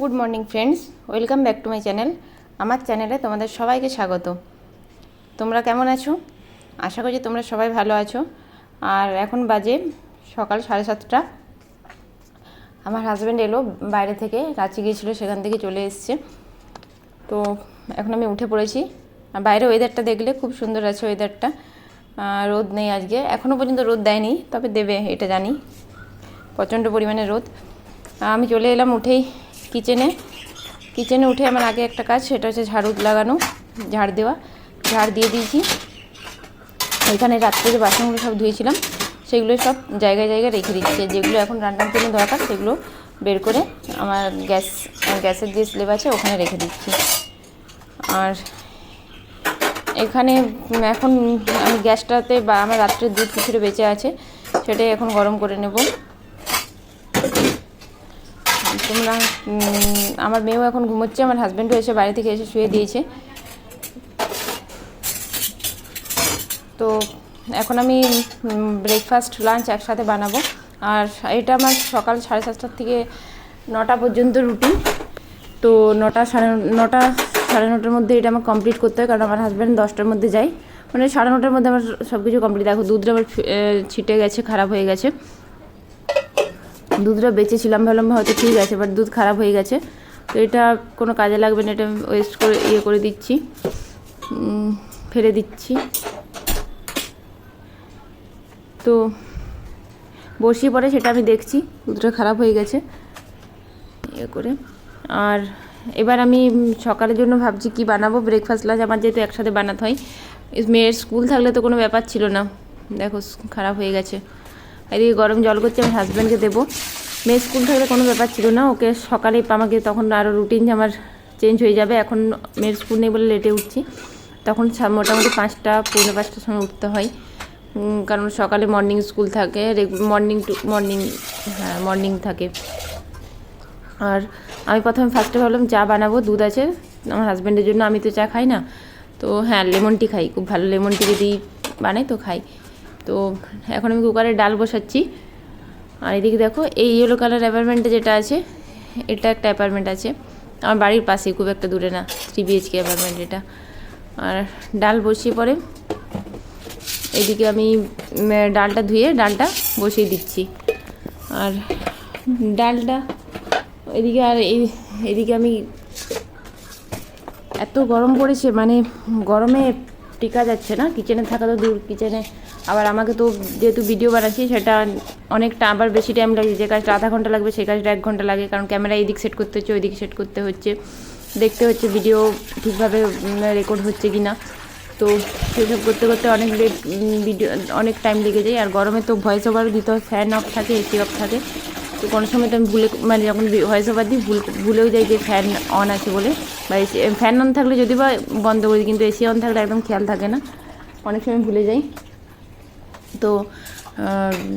Good morning friends, welcome back to my channel. আমার চ্যানেলে তোমাদের সবাইকে স্বাগত। তোমরা কেমন আছো? আশা করি তোমরা সবাই ভালো আছো। আর এখন বাজে সকাল 7:30। আমার হাজব্যান্ড এলো বাইরে থেকে, রাঁচি গিয়েছিলো, সেখান থেকে চলে এসছে। তো এখন আমি উঠে পড়েছি। আর বাইরে ওয়েদারটা দেখলে খুব সুন্দর আছে ওয়েদারটা। রোদ নেই আজকে, এখনও পর্যন্ত রোদ দেয়নি, তবে দেবে এটা জানি, প্রচণ্ড পরিমাণে রোদ। আমি চলে এলাম উঠেই কিচেনে উঠে আমার আগে একটা কাজ, সেটা হচ্ছে ঝাড়ু লাগানো, ঝাড় দেওয়া। ঝাড় দিয়ে দিয়েছি। এখানে রাত্রে যে বাসনগুলো সব ধুয়েছিলাম সেগুলো সব জায়গায় জায়গায় রেখে দিচ্ছি। যেগুলো এখন রান্নার জন্য দরকার সেগুলো বের করে আমার গ্যাসের যে স্ল্যাব আছে ওখানে রেখে দিচ্ছি। আর এখানে এখন আমি গ্যাসটাতে বা আমার রাত্রের দুধ কিছুটা বেঁচে আছে, সেটাই এখন গরম করে নেব। তোমরা আমার মেয়েও এখন ঘুমোচ্ছে, আমার হাজব্যান্ডও এসে বাড়ি থেকে এসে শুয়ে দিয়েছে। তো এখন আমি ব্রেকফাস্ট লাঞ্চ একসাথে বানাবো। আর এটা আমার সকাল 7:30 থেকে 9টা পর্যন্ত রুটিন। তো 9টা সাড়ে 9টার মধ্যে এটা আমার কমপ্লিট করতে হয়, কারণ আমার হাজব্যান্ড 10টার মধ্যে যায়, মানে 9:30 মধ্যে আমার সব কিছু কমপ্লিট। দেখো দুধটা আবার ছিটে গেছে, খারাপ হয়ে গেছে। দুধটা বেঁচেছিলাম, ভাবলাম হয়তো ঠিক আছে, বাট দুধ খারাপ হয়ে গেছে। তো এটা কোনো কাজে লাগবে না, এটা ওয়েস্ট করে করে দিচ্ছি, ফেলে দিচ্ছি। তো বসিয়ে পরে সেটা আমি দেখছি, দুধটা খারাপ হয়ে গেছে করে। আর এবার আমি সকালের জন্য ভাবছি কি বানাবো, ব্রেকফাস্ট লাঞ্চ আমার যেহেতু একসাথে বানাতে হয়। মেয়ের স্কুল থাকলে তো কোনো ব্যাপার ছিল না, দেখো খারাপ হয়ে গেছে। এদিকে গরম জল করছি, আমার হাজব্যান্ডকে দেবো। মেয়ের স্কুল থাকলে কোনো ব্যাপার ছিল না, ওকে সকালে আমাকে তখন আরও রুটিন আমার চেঞ্জ হয়ে যাবে। এখন মেয়ের স্কুল নেই বলে লেটে উঠছি, তখন মোটামুটি 5টা পৌনে 5টার সময় উঠতে হয়, কারণ সকালে মর্নিং স্কুল থাকে, মর্নিং থাকে। আর আমি ফার্স্টে ভাবলাম চা বানাবো, দুধ আছে আমার হাজব্যান্ডের জন্য, আমি তো চা খাই না। তো হ্যাঁ, লেমন টি খাই, খুব ভালো লেমন টি যদি বানাই তো খাই। তো এখন আমি কুকারে ডাল বসাচ্ছি। আর এদিকে দেখো এই ইয়েলো কালার অ্যাপার্টমেন্টে যেটা আছে, এটা একটা অ্যাপার্টমেন্ট আছে আমার বাড়ির পাশে, খুব একটা দূরে না, 3 BHK অ্যাপার্টমেন্ট এটা। আর ডাল বসিয়ে পরে এদিকে আমি ডালটা ধুয়ে ডালটা বসিয়ে দিচ্ছি। আর ডালটা এদিকে, আর এদিকে আমি এত গরম পড়েছে, মানে গরমে টিকা যাচ্ছে না, কিচেনে থাকা তো দূর, কিচেনে আবার আমাকে তো যেহেতু ভিডিও বানাচ্ছি সেটা অনেকটা আবার বেশি টাইম লাগে। যে কাজটা আধা ঘন্টা লাগবে সেই কাজটা 1 ঘন্টা লাগে, কারণ ক্যামেরা এদিক সেট করতে হচ্ছে, ওইদিকে সেট করতে হচ্ছে, দেখতে হচ্ছে ভিডিও ঠিকভাবে রেকর্ড হচ্ছে কি না। তো সেসব করতে করতে অনেক টাইম লেগে যায়। আর গরমে তো ভয়েস ওভারও দিতে হয়, ফ্যান অফ থাকে, এসি অফ থাকে। তো কোনো সময় তো আমি মানে যখন ভয়েস ওভার দিই ভুলেও যাই যে ফ্যান অন আছে বলে, বা এসি ফ্যান অন থাকলে যদি বা বন্ধ করি, কিন্তু এসি অন থাকলে একদম খেয়াল থাকে না, অনেক সময় ভুলে যাই। তো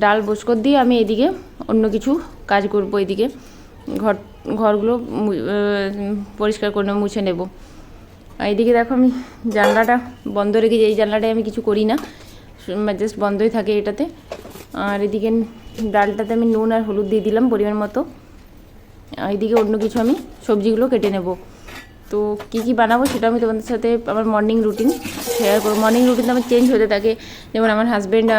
ডাল বসকর দিয়ে আমি এদিকে অন্য কিছু কাজ করব, এদিকে ঘরগুলো পরিষ্কার করে মুছে নেব। আর এইদিকে দেখো আমি জানলাটা বন্ধ রেখেছি, এই জানলাটায় আমি কিছু করি না, জাস্ট বন্ধই থাকে এটাতে। আর এদিকে ডালটাতে আমি নুন আর হলুদ দিয়ে দিলাম পরিমাণ মতো। আর এদিকে অন্য কিছু আমি সবজিগুলো কেটে নেব। তো কী কী বানাবো সেটা আমি তোমাদের সাথে আমার মর্নিং রুটিন শেয়ার করবো। মর্নিং রুটিনটা আমার চেঞ্জ হতে থাকে, যেমন আমার হাজব্যান্ড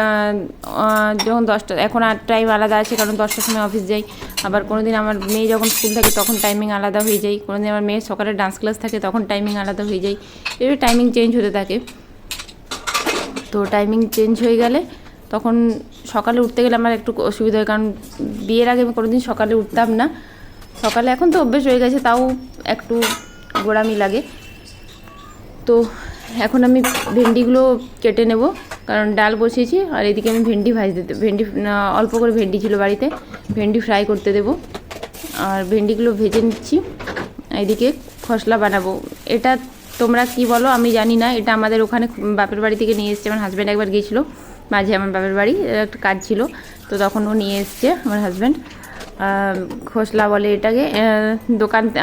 যখন 10টা, এখন আর টাইম আলাদা আছে, কারণ 10টার সময় অফিস যাই। আবার কোনো দিন আমার মেয়ে যখন স্কুল থাকে তখন টাইমিং আলাদা হয়ে যায়, কোনো দিন আমার মেয়ের সকালে ডান্স ক্লাস থাকে তখন টাইমিং আলাদা হয়ে যায়, এভাবে টাইমিং চেঞ্জ হতে থাকে। তো টাইমিং চেঞ্জ হয়ে গেলে তখন সকালে উঠতে গেলে আমার একটু অসুবিধা হয়, কারণ বিয়ের আগে আমি কোনোদিন সকালে উঠতাম না। সকালে এখন তো অভ্যেস হয়ে গেছে, তাও একটু গোড়ামি লাগে। তো এখন আমি ভেন্ডিগুলো কেটে নেব, কারণ ডাল বসিয়েছি। আর এদিকে আমি ভেন্ডি অল্প করে ভেন্ডি ছিল বাড়িতে, ভেন্ডি ফ্রাই করতে দেব। আর ভেন্ডিগুলো ভেজে নিচ্ছি। এদিকে খসলা বানাবো, এটা তোমরা কি বলো আমি জানি না, এটা আমাদের ওখানে বাপের বাড়ি থেকে নিয়ে এসছে। আমার হাজব্যান্ড একবার গিয়েছিলো মাঝে আমার বাপের বাড়ি, একটা কাজ ছিল, তো তখন ও নিয়ে এসছে আমার হাজব্যান্ড। খসলা বলে এটাকে,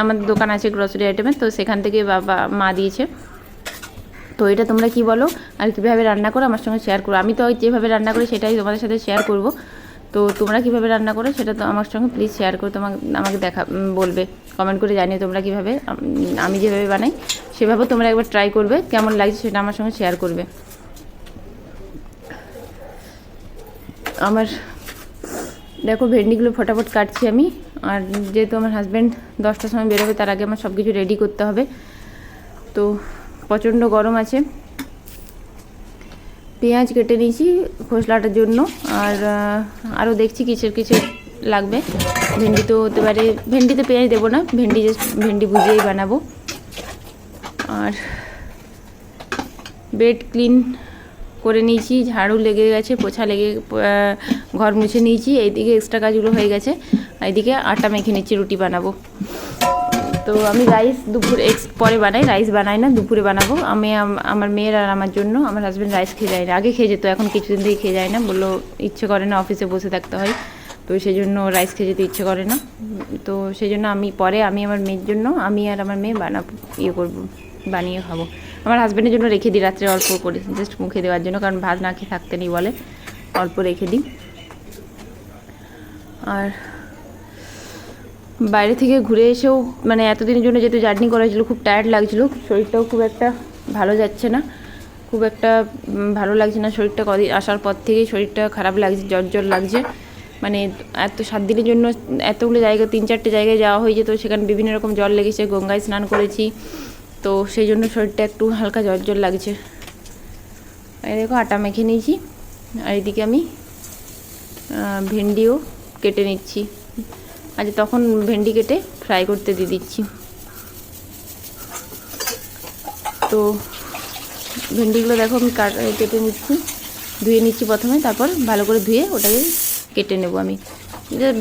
আমাদের দোকান আছে গ্রসারি আইটেমের, তো সেখান থেকে মা দিয়েছে। তো এটা তোমরা কি বলো আর কীভাবে রান্না করো আমার সঙ্গে শেয়ার করো। আমি তো যেভাবে রান্না করি সেটাই তোমাদের সাথে শেয়ার করব। তো তোমরা কীভাবে রান্না করো সেটা তো আমার সঙ্গে প্লিজ শেয়ার করে আমাকে বলবে, কমেন্ট করে জানিয়ে তোমরা কীভাবে, আমি যেভাবে বানাই সেভাবে তোমরা একবার ট্রাই করবে, কেমন লাগছে সেটা আমার সঙ্গে শেয়ার করবে। আমার দেখো ভেন্ডিগুলো ফটাফট কাটছি আমি, আর যেহেতু আমার হাজব্যান্ড 10টার সময় বেরোবে তার আগে আমার সব কিছু রেডি করতে হবে। তো প্রচণ্ড গরম আছে। পেঁয়াজ কেটে নিয়েছি খোসলাটার জন্য, আর আরও দেখছি কিসের লাগবে। ভেন্ডি তো হতে পারে, ভেন্ডিতে পেঁয়াজ দেবো না, ভেন্ডি ভুজিয়েই বানাবো। আর বেড ক্লিন করে নিয়েছি, ঝাড়ু লেগে গেছে, পোছা লেগে ঘর মুছে নিয়েছি। এইদিকে এক্সট্রা কাজগুলো হয়ে গেছে, এইদিকে আটা মেখে নিচ্ছি, রুটি বানাবো। তো আমি রাইস পরে বানাই, রাইস বানাই না, দুপুরে বানাবো। আমি আমার মেয়ের আর আমার জন্য। আমার হাজব্যান্ড রাইস খেয়ে যায় না, আগে খেয়ে যেত, এখন কিছুদিন থেকে খেয়ে যায় না, বললো ইচ্ছে করে না, অফিসে বসে থাকতে হয়, তো সেই জন্য রাইস খেয়ে যেতে ইচ্ছে করে না। তো সেই জন্য আমি আমার মেয়ের জন্য, আমি আর আমার মেয়ে করবো, বানিয়ে খাবো। আমার হাজব্যান্ডের জন্য রেখে দিই রাত্রে অল্প করে, জাস্ট মুখে দেওয়ার জন্য, কারণ ভাত না খেয়ে থাকতে নেই বলে, অল্প রেখে দিই। আর বাইরে থেকে ঘুরে এসেও মানে এতদিনের জন্য যেহেতু জার্নি করা হয়েছিলো, খুব টায়ার্ড লাগছিলো, শরীরটাও খুব একটা ভালো যাচ্ছে না, খুব একটা ভালো লাগছে না শরীরটা। কদিন আসার পর থেকেই শরীরটা খারাপ লাগছে, জ্বর লাগছে। মানে 7 দিনের জন্য এতগুলো জায়গা, 3-4টে জায়গায় যাওয়া হয়েছে, তো সেখানে বিভিন্ন রকম জল লেগেছে, গঙ্গায় স্নান করেছি, তো সেই জন্য শরীরটা একটু হালকা জ্বর লাগছে। এই দেখো আটা মেখে নিয়েছি, আর এদিকে আমি ভেন্ডিও কেটে নিচ্ছি। আজ তখন ভেন্ডি কেটে ফ্রাই করতে দিয়ে দিচ্ছি। তো ভেন্ডিগুলো দেখো আমি কেটে নিচ্ছি, ধুয়ে নিচ্ছি প্রথমে, তারপর ভালো করে ধুয়ে ওটাকে কেটে নেব। আমি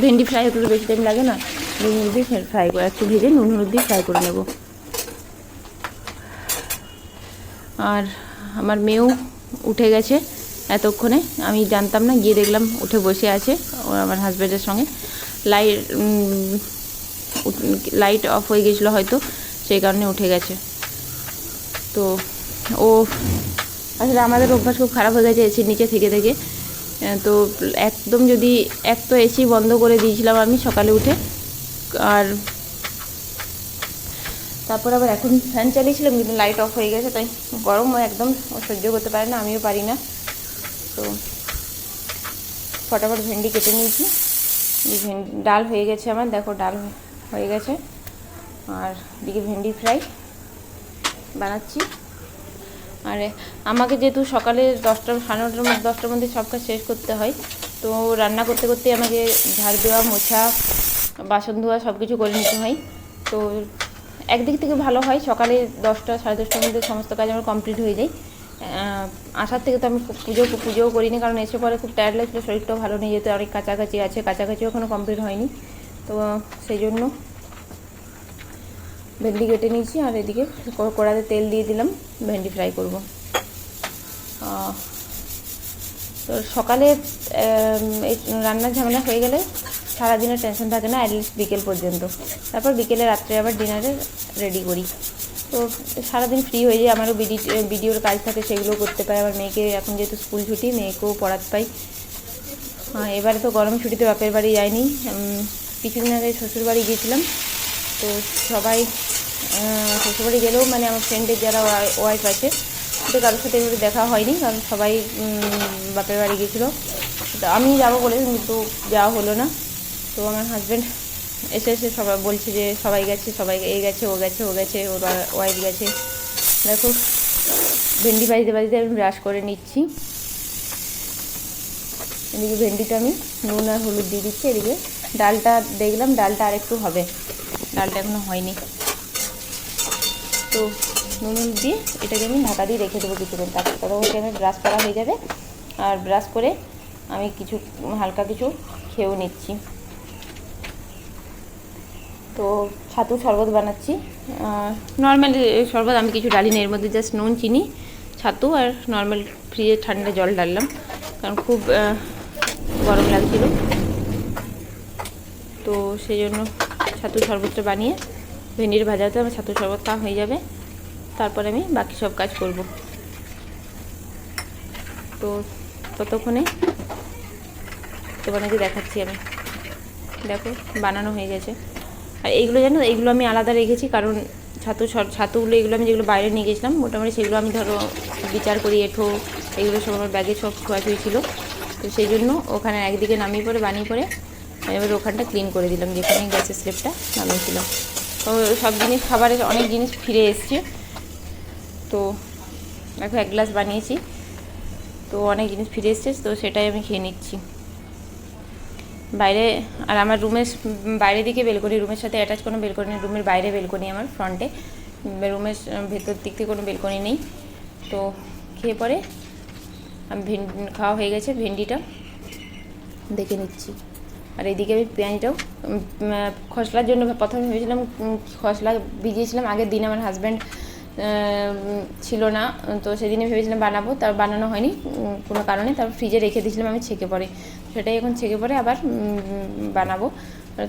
ভেন্ডি ফ্রাই হতে বেশি টাইম লাগে না, নুন হলুদ দিয়ে ফ্রাই করে, একটু ভেজে নুন হলুদ দিয়ে ফ্রাই করে নেব। আর আমার মেয়েও উঠে গেছে এতক্ষণে, আমি জানতাম না, গিয়ে দেখলাম উঠে বসে আছে আমার হাজব্যান্ডের সঙ্গে। লাইট অফ হয়ে গেছিলো হয়তো, সেই কারণে উঠে গেছে। তো আসলে আমাদের অভ্যাস খুব খারাপ হয়ে গেছে এসির নিচে থেকে। তো একদম যদি তো এসি বন্ধ করে দিয়েছিলাম আমি সকালে উঠে, আর তারপর আবার এখন ফ্যান চালিয়েছিলাম, কিন্তু লাইট অফ হয়ে গেছে, তাই গরম একদম সহ্য করতে পারে না, আমিও পারি না। তো ফটাফট ভেন্ডি কেটে নিয়েছি, ডাল হয়ে গেছে আমার, দেখো ডাল হয়ে গেছে, আর দিকে ভেন্ডি ফ্রাই বানাচ্ছি। আর আমাকে যেহেতু সকালে 10টার মধ্যে সব কাজ শেষ করতে হয়, তো রান্না করতে করতে আমাকে ঝাড় দেওয়া, মোছা, বাসন ধোয়া সব কিছু করে নিতে হয়। তো একদিক থেকে ভালো হয়, সকালে 10টা সাড়ে 10টার মধ্যে সমস্ত কাজ আমার কমপ্লিট হয়ে যায়। আসার থেকে তো আমি পুজোও করিনি, কারণ এসে পরে খুব টায়ার্ড লাগছিলো, শরীরটাও ভালো নেই, যেহেতু অনেক কাছাকাছিও এখনও কমপ্লিট হয়নি। তো সেই জন্য ভেন্ডি কেটে নিয়েছি, আর এদিকে কড়াতে তেল দিয়ে দিলাম, ভেন্ডি ফ্রাই করব। তো সকালে এই রান্নার ঝামেলা হয়ে গেলে সারাদিনের টেনশন থাকে না, অ্যাটলিস্ট বিকেল পর্যন্ত। তারপর বিকেলে রাত্রে আবার ডিনারে রেডি করি। তো সারাদিন ফ্রি হয়ে যায়, আমারও ভিডিওর কাজ থাকে, সেগুলো করতে পাই। আমার মেয়েকে এখন যেহেতু স্কুল ছুটি, মেয়েকেও পড়াতে পাই। এবারে তো গরম ছুটিতে বাপের বাড়ি যাইনি, কিছুদিন আগে শ্বশুরবাড়ি গিয়েছিলাম। তো সবাই শ্বশুরবাড়ি গেলেও মানে আমার ফ্রেন্ডের যারা ওয়াইফ আছে, তো কারোর সাথে এভাবে দেখা হয়নি, কারণ সবাই বাপের বাড়ি গিয়েছিলো। তো আমি যাবো বলে কিন্তু যাওয়া হলো না। তো আমার হাজব্যান্ড এসে সবাই বলছে যে সবাই গেছে, এই গেছে, ও গেছে, ওর ওয়াইফ গেছে। দেখো ভেন্ডি বাজিতে আমি ব্রাশ করে নিচ্ছি। এদিকে ভেন্ডিটা আমি নুন আর হলুদ দিয়ে দিচ্ছি। এদিকে ডালটা দেখলাম, ডালটা আর একটু হবে, ডালটা এখনো হয়নি। তো নুন হলুদ দিয়ে এটাকে আমি ঢাকা দিয়ে রেখে দেবো কিছুক্ষণ, তারপর আমি ব্রাশ করা হয়ে যাবে। আর ব্রাশ করে আমি হালকা কিছু খেয়েও নিচ্ছি। তো ছাতু শরবত বানাচ্ছি, নর্মাল শরবত, আমি কিছু ডালিনি, এর মধ্যে জাস্ট নুন, চিনি, ছাতু আর নর্মাল ফ্রিজে ঠান্ডা জল ডাললাম, কারণ খুব গরম লাগছিল। তো সেই জন্য ছাতু শরবতটা বানিয়ে ভেন্ডির ভাজাতে আমার ছাতু শরবতটা হয়ে যাবে, তারপরে আমি বাকি সব কাজ করব। তো ততক্ষণে তোমাদেরকে দেখাচ্ছি আমি। দেখো বানানো হয়ে গেছে। আর এইগুলো জানো, এইগুলো আমি আলাদা রেখেছি, কারণ ছাতুগুলো এগুলো আমি যেগুলো বাইরে নিয়ে গেছিলাম মোটামুটি সেগুলো আমি ধরো বিচার করি, এঁঠো এগুলো সব আমার ব্যাগে সব ছোঁয়াছুঁই ছিল, তো সেই জন্য ওখানে একদিকে নামিয়ে পরে বানিয়ে পরে এবার ওখানটা ক্লিন করে দিলাম, যেখানে গ্যাসের স্লেপটা নামিয়েছিলাম। তো সব জিনিস, খাবারের অনেক জিনিস ফিরে এসছে। তো দেখো 1 গ্লাস বানিয়েছি, তো অনেক জিনিস ফিরে এসছে, তো সেটাই আমি খেয়ে নিচ্ছি বাইরে। আর আমার রুমের বাইরে দিকে বেলকনি, রুমের সাথে অ্যাটাচ কোনো বেলকনি, রুমের বাইরে বেলকনি আমার ফ্রন্টে, রুমের ভেতর দিক থেকে কোনো বেলকনি নেই। তো খেয়ে পরে আমি খাওয়া হয়ে গেছে, ভেন্ডিটা দেখে নিচ্ছি। আর এইদিকে আমি পেঁয়াজটাও খসলার জন্য প্রথমে ভেবেছিলাম খসলা ভিজিয়েছিলাম আগের দিন, আমার হাজব্যান্ড ছিল না, তো সেদিনে ভেবেছিলাম বানাবো, তার বানানো হয়নি কোনো কারণে, তারপর ফ্রিজে রেখে দিয়েছিলাম আমি ছেঁকে পরে, সেটাই এখন ছেঁকে পরে আবার বানাবো।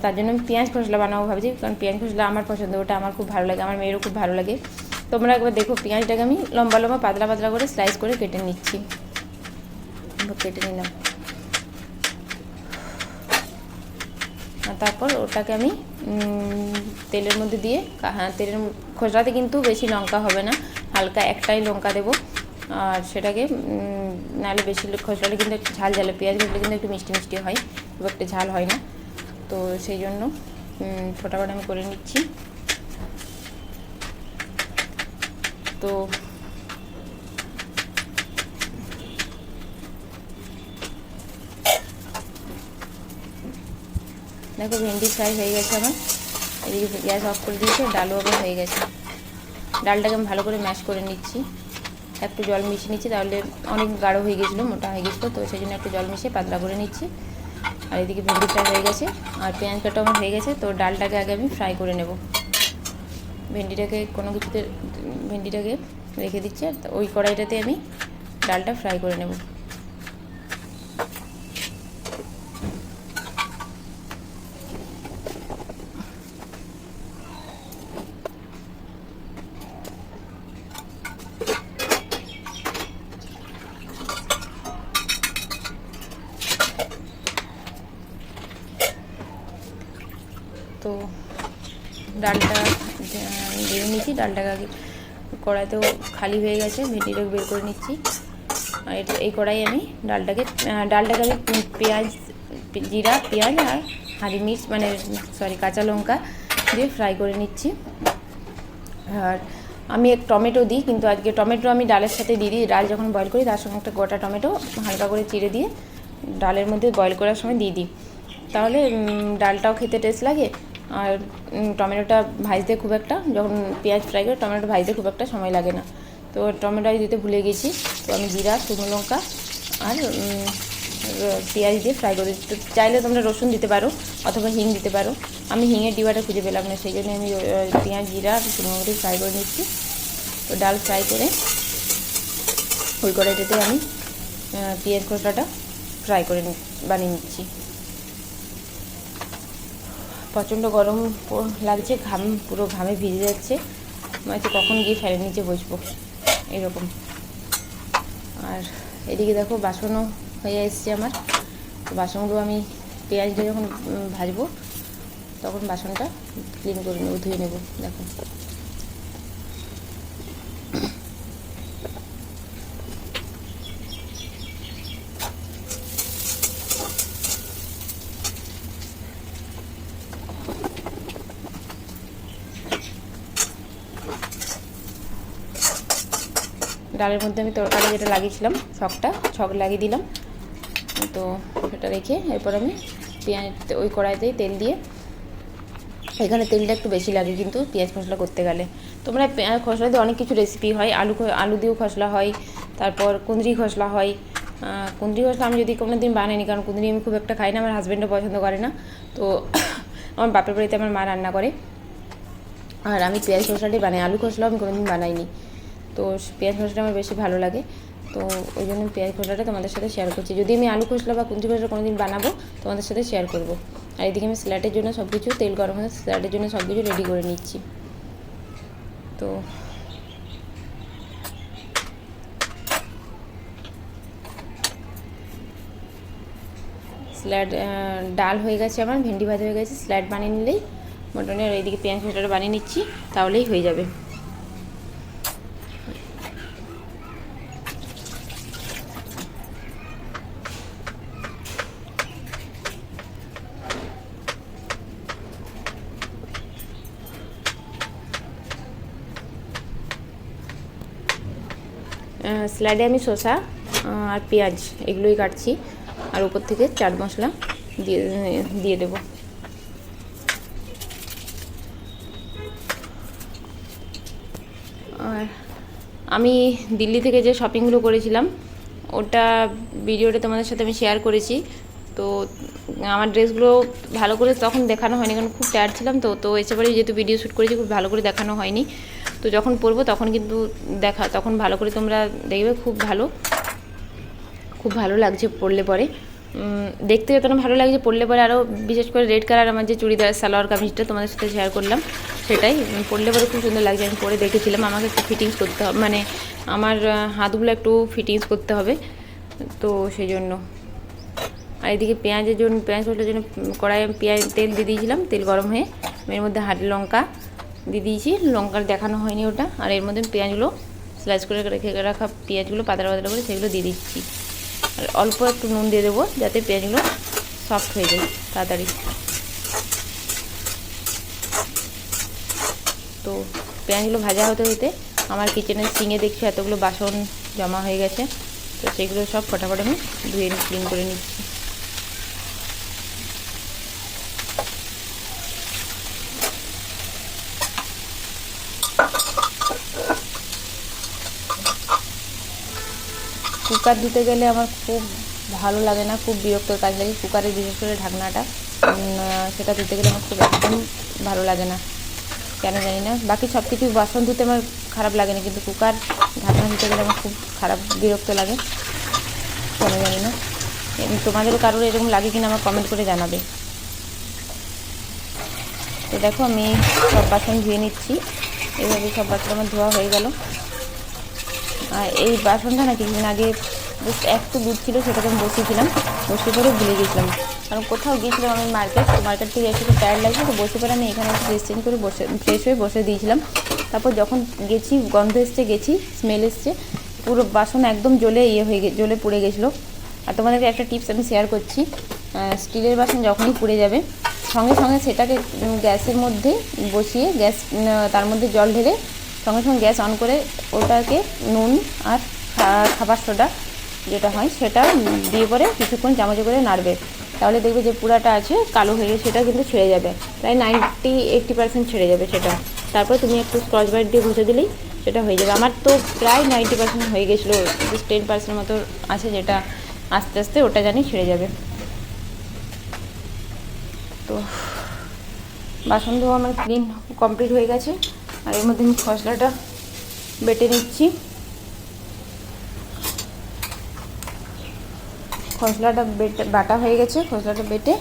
তার জন্য আমি পেঁয়াজ খসলা বানাবো ভাবছি, কারণ পেঁয়াজ খসলা আমার পছন্দ, ওটা আমার খুব ভালো লাগে, আমার মেয়েরও খুব ভালো লাগে। তোমরা একবার দেখো, পেঁয়াজটাকে আমি লম্বা লম্বা পাতলা পাতলা করে স্লাইস করে কেটে নিচ্ছি, কেটে নিলাম। তারপর ওটাকে আমি তেলের মধ্যে দিয়ে, হ্যাঁ তেলের খোসলাতে কিন্তু বেশি লঙ্কা হবে না, হালকা একটাই লঙ্কা দেবো। আর সেটাকে নাহলে বেশি খোসলাটা কিন্তু একটু ঝাল ঝালে, পেঁয়াজ ঘষলে কিন্তু একটু মিষ্টি মিষ্টি হয়, খুব একটা ঝাল হয় না, তো সেই জন্য ফটাফট আমি করে নিচ্ছি। তো দেখো ভেন্ডি ফ্রাই হয়ে গেছে আমার, এদিকে গ্যাস অফ করে দিয়েছে, ডালও আবার হয়ে গেছে। ডালটাকে আমি ভালো করে ম্যাশ করে নিচ্ছি, একটু জল মিশিয়ে নিচ্ছি, তাহলে অনেক গাঢ় হয়ে গেছিলো, মোটা হয়ে গেছিলো, তো সেই জন্য একটু জল মিশিয়ে পাতলা করে নিচ্ছি। আর এদিকে ভেন্ডি ফ্রাই হয়ে গেছে, আর পেঁয়াজ কাটাও আমার হয়ে গেছে। তো ডালটাকে আগে আমি ফ্রাই করে নেব, ভেন্ডিটাকে কোনো কিছুতে ভেন্ডিটাকে রেখে দিচ্ছি, আর ওই কড়াইটাতে আমি ডালটা ফ্রাই করে নেব। তো ডালটা দিয়ে নিচ্ছি, ডালটাকে আগে কড়াইতেও খালি হয়ে গেছে, ভেন্ডিটাকে বের করে নিচ্ছি। আর এই কড়াই আমি ডালটাকে আমি পেঁয়াজ, জিরা, পেঁয়াজ আর হাঁড়ি মির্চ কাঁচা লঙ্কা দিয়ে ফ্রাই করে নিচ্ছি। আর আমি এক টমেটো দিই, কিন্তু আজকে টমেটো আমি ডালের সাথে দিয়ে দিই, ডাল যখন বয়েল করি তার সঙ্গে একটা গোটা টমেটো হালকা করে চিড়ে দিয়ে ডালের মধ্যে বয়েল করার সময় দিয়ে দিই, তাহলে ডালটাও খেতে টেস্ট লাগে। আর টমেটোটা ভাজতে খুব একটা, যখন পেঁয়াজ ফ্রাই করে টমেটোটা ভাজতে খুব একটা সময় লাগে না। তো টমেটো দিতে ভুলে গেছি, তো আমি জিরা, শুকনো লঙ্কা আর পেঁয়াজ দিয়ে ফ্রাই করে দিচ্ছি। তো চাইলে তোমরা রসুন দিতে পারো অথবা হিং দিতে পারো, আমি হিঙের ডিবাটা খুঁজে পেলাম না, সেই জন্য আমি পেঁয়াজ, জিরা আর শুকনো লঙ্কা দিয়ে ফ্রাই করে নিচ্ছি। তো ডাল ফ্রাই করে ওই কড়াইটাতে আমি পেঁয়াজ খোসাটা ফ্রাই করে বানিয়ে নিচ্ছি। প্রচণ্ড গরম লাগছে, পুরো ঘামে ভিজে যাচ্ছে, মনে হচ্ছে কখন গিয়ে ফ্যানের নিচে বসবো এরকম। আর এদিকে দেখো বাসনও হয়ে এসছে আমার, তো বাসনগুলো আমি পেঁয়াজটা যখন ভাজবো তখন বাসনটা ক্লিন করে নেবো, ধুয়ে নেবো। দেখো ডালের মধ্যে আমি তরকারি যেটা লাগিয়েছিলাম ছক লাগিয়ে দিলাম, তো সেটা রেখে এরপর আমি পেঁয়াজ ওই কড়াইতেই তেল দিয়ে, এখানে তেলটা একটু বেশি লাগে কিন্তু পেঁয়াজ খসলা করতে গেলে। তোমরা খসলা দিয়ে অনেক কিছু রেসিপি হয়, আলু দিয়েও খসলা হয়, তারপর কুঁদরি খসলা হয়। কুঁদরি খসলা আমি যদি কোনো দিন বানাইনি, কারণ কুঁদরি আমি খুব একটা খাই না, আমার হাজব্যান্ডও পছন্দ করে না, তো আমার বাপের বাড়িতে আমার মা রান্না করে। আর আমি পেঁয়াজ খসলাটাই বানাই, আলু খসলাও আমি কোনোদিন বানাইনি, তো পেঁয়াজ খসলাটা আমার বেশি ভালো লাগে, তো ওই জন্য পেঁয়াজ খসলাটা তোমাদের সাথে শেয়ার করছি। যদি আমি আলু খসলা বা কুঁদরি খসলা কোনোদিন বানাবো তোমাদের সাথে শেয়ার করবো। আর এদিকে আমি স্যালাডের জন্য সব কিছু, তেল গরম হয়ে স্যালাডের জন্য সব কিছু রেডি করে নিচ্ছি। তো স্যালাড ডাল হয়ে গেছে, আমার ভেন্ডি ভাজা হয়ে গেছে, স্যালাড বানিয়ে নিলেই মোটামুটি। আর এইদিকে পেঁয়াজ ভাজাটা বানিয়ে নিচ্ছি, তাহলেই হয়ে যাবে। স্যালাডে আমি শসা আর পেঁয়াজ এগুলোই কাটছি, আর উপর থেকে চাট মশলা দিয়ে দেবো। আর আমি দিল্লি থেকে যে শপিংগুলো করেছিলাম ওটা ভিডিওটা তোমাদের সাথে আমি শেয়ার করেছি। তো আমার ড্রেসগুলো ভালো করে তখন দেখানো হয়নি, কারণ খুব টায়ার্ড ছিলাম। তো এসে পরে যেহেতু ভিডিও শ্যুট করেছি, খুব ভালো করে দেখানো হয়নি। তো যখন পরবো তখন কিন্তু তখন ভালো করে তোমরা দেখবে। খুব ভালো লাগছে পরলে পরে, দেখতে যতটা ভালো লাগছে পরলে পরে আরও, বিশেষ করে রেড কালার আমার যে চুড়িদার সালোয়ার কামিজটা তোমাদের সাথে শেয়ার করলাম, সেটাই পরলে পরে খুব সুন্দর লাগছে। আমি পরে দেখেছিলাম, আমাকে একটু ফিটিংস করতে হবে, মানে আমার হাতগুলো একটু ফিটিংস করতে হবে, তো সেই জন্য। আর এদিকে পেঁয়াজ ভাজার জন্য কড়াইয়ে তেল দিয়ে দিয়েছিলাম, তেল গরম হয়ে এর মধ্যে লঙ্কা দিয়ে দিয়েছি, লঙ্কার দেখানো হয়নি ওটা। আর এর মধ্যে পেঁয়াজগুলো স্লাইস করে রেখে রাখা পেঁয়াজগুলো পাতলা পাতলা করে সেগুলো দিয়ে দিচ্ছি। আর অল্প একটু নুন দিয়ে দেবো, যাতে পেঁয়াজগুলো সফট হয়ে যায় তাড়াতাড়ি। তো পেঁয়াজগুলো ভাজা হতে হতে আমার কিচেনের সিঙ্কে দেখছি এতগুলো বাসন জমা হয়ে গেছে, তো সেগুলো সব ফটাফট আমি ধুয়ে ক্লিন করে নিচ্ছি। কুকার দিতে গেলে আমার খুব ভালো লাগে না, খুব বিরক্তর কাজ লাগে। কুকারের বিশেষ করে ঢাকনাটা, সেটা ধুতে গেলে আমার খুব একদম ভালো লাগে না, কেন জানি না। বাকি সব কিছু বাসন ধুতে আমার খারাপ লাগে না, কিন্তু কুকার ঢাকনা ধুতে গেলে আমার খুব বিরক্ত লাগে, কেন জানি না। তোমাদেরও কারোর এরকম লাগে কিনা আমার কমেন্ট করে জানাবে। তো দেখো আমি সব বাসন ধুয়ে নিচ্ছি, এইভাবে সব বাসন আমার ধোয়া হয়ে গেল। আর এই বাসনটা না কিছুদিন আগে জাস্ট একটু দুধ ছিল, সেটাকে আমি বসিয়েছিলাম, বসে পরে ভুলে গেছিলাম। কারণ কোথাও গিয়েছিলাম আমি মার্কেট থেকে এসে খুব টায়ার্ড লাগছে, তো বসে পরে আমি এখানে ড্রেস চেঞ্জ করে ফ্রেশ হয়ে বসে দিয়েছিলাম। তারপর যখন গেছি, গন্ধ এসছে, স্মেল এসছে, পুরো বাসন একদম জ্বলে পুড়ে গেছিলো। আর তোমাদেরকে একটা টিপস আমি শেয়ার করছি, স্টিলের বাসন যখনই পুড়ে যাবে, সঙ্গে সঙ্গে সেটাকে গ্যাসের মধ্যে বসিয়ে তার মধ্যে জল ঢেলে সঙ্গে সঙ্গে গ্যাস অন করে ওটাকে নুন আর খাবার সোডা যেটা হয় সেটা দিয়ে পরে কিছুক্ষণ চামচে করে নাড়বে, তাহলে দেখবে যে পুরাটা আছে কালো হয়ে গেছে, সেটা কিন্তু ছেড়ে যাবে, প্রায় 90-80% ছেড়ে যাবে সেটা। তারপর তুমি একটু স্কচ ব্রাইট দিয়ে ঘষে দিলেই সেটা হয়ে যাবে। আমার তো প্রায় 90% হয়ে গেছিলো, জাস্ট 10% মতো আছে, যেটা আস্তে আস্তে ওটা জানি ছেড়ে যাবে। তো বাসন ধোয়া আমার ক্লিন কমপ্লিট হয়ে গেছে। আর এর মধ্যে আমি খসলাটা বেটে নিচ্ছি। খসলাটা বাটা হয়ে গেছে, খসলাটা বেটে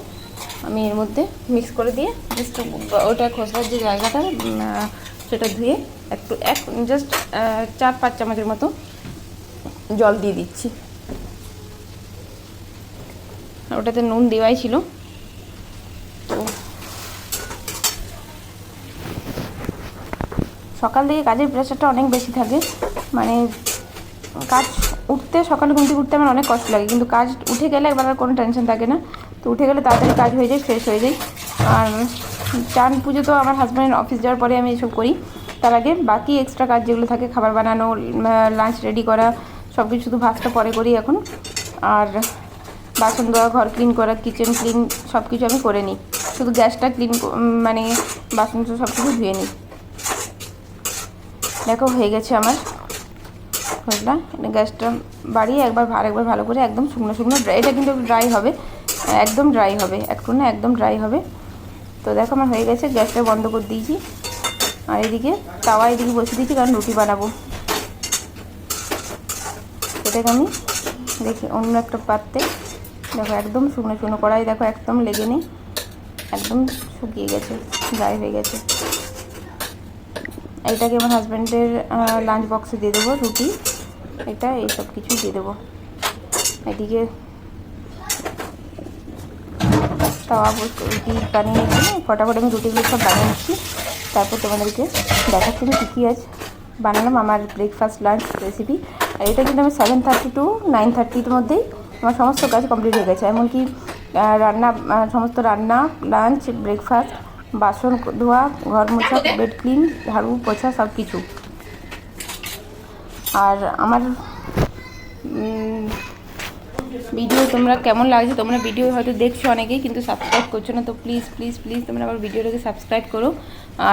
আমি এর মধ্যে মিক্স করে দিয়ে জাস্ট ওটা খসলার যে জায়গাটা সেটা ধুয়ে জাস্ট 4-5 চামচের মতো জল দিয়ে দিচ্ছি। আর ওটাতে নুন দেওয়াই ছিল। তো সকাল থেকে কাজের প্রেশারটা অনেক বেশি থাকে, মানে কাজ সকালে ঘুম থেকে উঠতে আমার অনেক কষ্ট লাগে, কিন্তু কাজ উঠে গেলে একবার আর কোনো টেনশন থাকে না। তো উঠে গেলে তাড়াতাড়ি কাজ হয়ে যায়, ফ্রেশ হয়ে যায়। আর চান পুজো তো আমার হাজব্যান্ড অফিস যাওয়ার পরে আমি এসব করি, তার আগে বাকি এক্সট্রা কাজ যেগুলো থাকে, খাবার বানানো, লাঞ্চ রেডি করা, সব কিছু শুধু ভাতটা পরে করি এখন। আর বাসন ধোয়া, ঘর ক্লিন করা, কিচেন ক্লিন সব কিছু আমি করে নিই, শুধু গ্যাসটা ক্লিন, মানে বাসন সব কিছু ধুয়ে নিই। দেখো হয়ে গেছে আমার খসলা। গ্যাসটা বাড়িয়ে আরেকবার ভালো করে একদম শুকনো এটা কিন্তু ড্রাই হবে, একদম ড্রাই হবে, একটু না একদম ড্রাই হবে। তো দেখো আমার হয়ে গেছে, গ্যাসটা বন্ধ করে দিয়েছি। আর এদিকে এদিকে বসে দিয়েছি, কারণ রুটি বানাবো। এটাকে আমি দেখি অন্য একটা পাত্রে, দেখো একদম শুকনো কড়াই, দেখো একদম লেগে নেই, একদম শুকিয়ে গেছে, ড্রাই হয়ে গেছে। এইটাকে আমার হাজব্যান্ডের লাঞ্চ বক্সে দিয়ে দেবো, রুটি এইসব কিছু দিয়ে দেবো। এদিকে তাওয়া রুটি বানিয়ে নিচ্ছি, ফটাফট আমি রুটিগুলো সব বানিয়ে নিচ্ছি, তারপর তোমাদেরকে দেখাচ্ছি আমি কী কী আজ বানালাম আমার ব্রেকফাস্ট লাঞ্চ রেসিপি। আর এটা কিন্তু আমি 7:30 to 9:30 মধ্যেই আমার সমস্ত কাজ কমপ্লিট হয়ে গেছে, এমনকি রান্না, সমস্ত রান্না, লাঞ্চ, ব্রেকফাস্ট, বাসন ধোয়া, ঘর মোছা, বেড ক্লিন, ঝাড়ু পোছা সব কিছু। আর আমার ভিডিও তোমরা কেমন লাগছে, তোমরা ভিডিও হয়তো দেখছো অনেকেই কিন্তু সাবস্ক্রাইব করছো না, তো প্লিজ প্লিজ প্লিজ তোমরা আমার ভিডিওটাকে সাবস্ক্রাইব করো।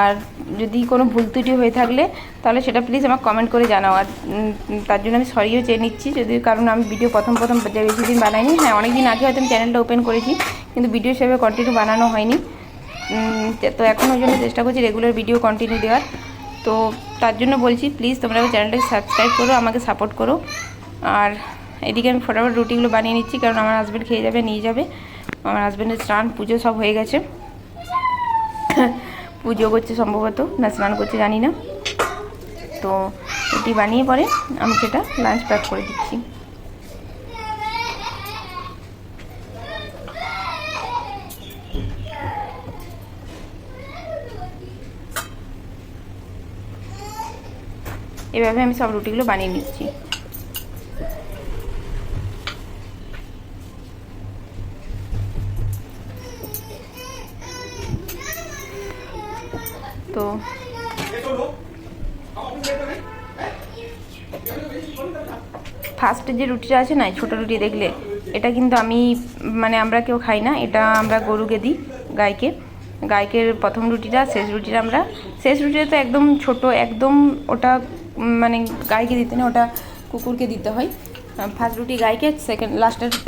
আর যদি কোনো ভুল ত্রুটি হয়ে থাকলে তাহলে সেটা প্লিজ আমাকে কমেন্ট করে জানাও। আর তার জন্য আমি সরিও চেয়ে নিচ্ছি, যদি কারণ আমি ভিডিও প্রথম বেশি দিন বানাইনি। হ্যাঁ, অনেক দিন আগে হয়তো আমি চ্যানেলটা ওপেন করেছি কিন্তু ভিডিও হিসেবে কন্টিনিউ বানানো হয়নি, তো এখন ওই জন্য চেষ্টা করছি রেগুলার ভিডিও কন্টিনিউ দেওয়ার। তো তার জন্য বলছি প্লিজ তোমরা চ্যানেলটাকে সাবস্ক্রাইব করো, আমাকে সাপোর্ট করো। আর এদিকে আমি ফটাফট রুটিগুলো বানিয়ে নিচ্ছি, কারণ আমার হাজব্যান্ড খেয়ে যাবে, নিয়ে যাবে। আমার হাজব্যান্ডের স্নান পুজো সব হয়ে গেছে, পুজো করছে সম্ভবত, না স্নান করছে জানি না। তো রুটি বানিয়ে পরে আমি সেটা লাঞ্চ প্যাক করে দিচ্ছি। এভাবে আমি সব রুটিগুলো বানিয়ে নিচ্ছি। তো ফার্স্টে যে রুটিটা আছে না, ছোটো রুটি দেখলে, এটা কিন্তু আমি আমরা কেউ খাই না, এটা আমরা গরুকে দিই, গাইকে প্রথম রুটিটা, শেষ রুটিটা তো একদম ছোট, একদম ওটা গাইকে দিতে না, ওটা কুকুরকে দিতে হয়। ফার্স্ট রুটি গাইকে, সেকেন্ড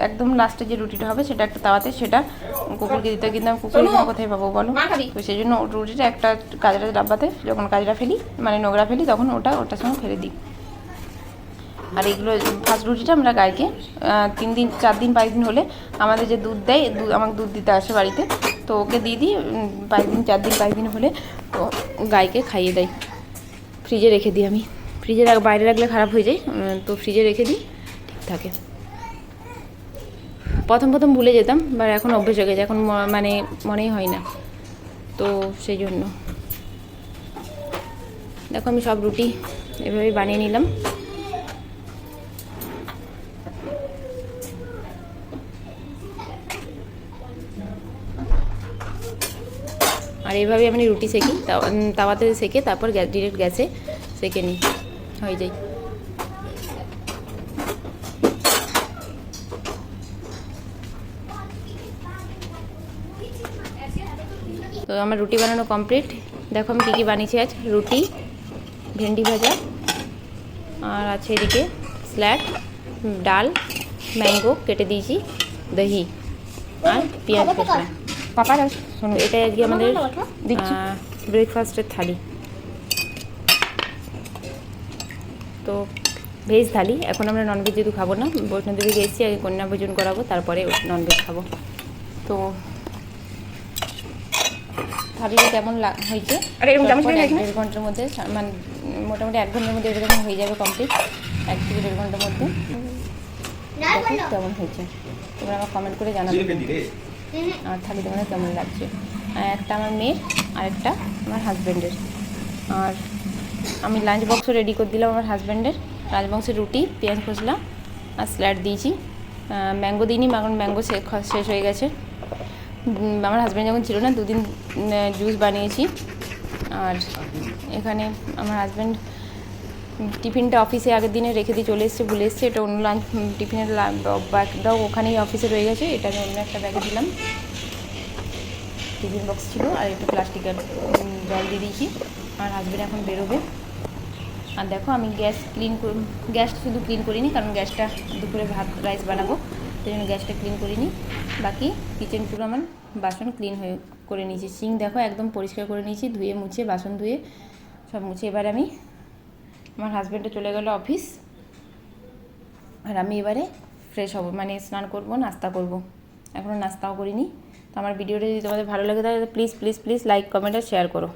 একদম লাস্টের যে রুটিটা হবে সেটা একটা তাওয়াতে, সেটা কুকুরকে দিতে হয়। কিন্তু আমি কুকুর কোথায় পাবো বলো? তো সেই জন্য রুটিটা একটা কাজরা ডাব্বাতে, যখন কাজরা ফেলি নোংরা ফেলি, তখন ওটার সঙ্গে ফেলে দিই। আর এইগুলো ফার্স্ট রুটিটা আমরা গাইকে 3 দিন 4 দিন 5 দিন হলে আমাদের যে দুধ দেয়, আমাকে দুধ দিতে আসে বাড়িতে, তো ওকে দিয়ে দিই 4 দিন 5 দিন হলে, তো গাইকে খাইয়ে দেয়। ফ্রিজে রেখে দিই আমি, ফ্রিজে বাইরে রাখলে খারাপ হয়ে যায়, তো ফ্রিজে রেখে দিই, ঠিক থাকে। প্রথম ভুলে যেতাম, বাট এখন অভ্যেস হয়ে গেছে, এখন মনেই হয় না, তো সেই জন্য দেখো আমি সব রুটি এভাবে বানিয়ে নিলাম। আর এইভাবে আমি রুটি সেকি, তাওয়াতে সেকে তারপর ডিরেক্ট গ্যাসে সেকে নিই, হয়ে যায়। তো আমার রুটি বানানো কমপ্লিট। দেখো আমি কী বানিয়েছি আজ, রুটি, ভেন্ডি ভাজা, আর আছে এদিকে স্যালাড, ডাল, ম্যাঙ্গো কেটে দিয়েছি, দহি আর পেঁয়াজ কষা। পাপার শোনো, এটাই আজকে আমাদের ব্রেকফাস্টের থালি। তো ভেজ থালি। এখন আমরা ননভেজ যেহেতু খাবো না, বৈষ্ণোদেবীকে এসেছি, আগে কন্যা ভোজন করাবো, তারপরে ননভেজ খাবো। তো থালিটা কেমন হয়েছে, 1.5 ঘন্টার মধ্যে, মোটামুটি 1 ঘন্টার মধ্যে এরকম হয়ে যাবে কমপ্লিট, 1 থেকে 1.5 ঘন্টার মধ্যে। দেখো কেমন হয়েছে, তোমরা আমার কমেন্ট করে জানাবে আর থালি তোমাদের কেমন লাগছে। একটা আমার মেয়ের, আর একটা আমার হাজব্যান্ডের। আর আমি লাঞ্চ বক্সও রেডি করে দিলাম আমার হাজব্যান্ডের। লাঞ্চ বক্সে রুটি, পেঁয়াজ মশলা আর স্যালাড দিয়েছি। ম্যাঙ্গো দিইনি, কারণ ম্যাঙ্গো শেষ হয়ে গেছে। আমার হাজব্যান্ড যখন ছিল না, 2 দিন জুস বানিয়েছি। আর এখানে আমার হাজব্যান্ড টিফিনটা অফিসে আগের দিনে রেখে দিয়ে চলে এসেছে, ভুলে এসছে, এটা অন্য লাঞ্চ টিফিনের ব্যাগটাও ওখানেই অফিসে রয়ে গেছে, এটা আমি অন্য একটা ব্যাগে দিলাম। টিফিন বক্স ছিল, আর একটু প্লাস্টিকের জল দিয়ে দিয়েছি। আর হাজব্যান্ড এখন বেরোবে। আর দেখো আমি গ্যাস শুধু ক্লিন করিনি, কারণ গ্যাসটা দুপুরে ভাত রাইস বানাবো, সেই জন্য গ্যাসটা ক্লিন করিনি। বাকি কিচেন পুরো আমার বাসন ক্লিন করে নিয়েছি। সিঙ্ক দেখো একদম পরিষ্কার করে নিয়েছি, ধুয়ে মুছে, বাসন ধুয়ে সব মুছে। এবার আমার হাজব্যান্ডে চলে গেল অফিস, আর আমি এবারে ফ্রেশ হব, স্নান করব, নাস্তা করব। এখনও নাস্তাও করিনি। তো আমার ভিডিওটা যদি তোমাদের ভালো লাগে তাহলে please please please like, comment আর শেয়ার করো।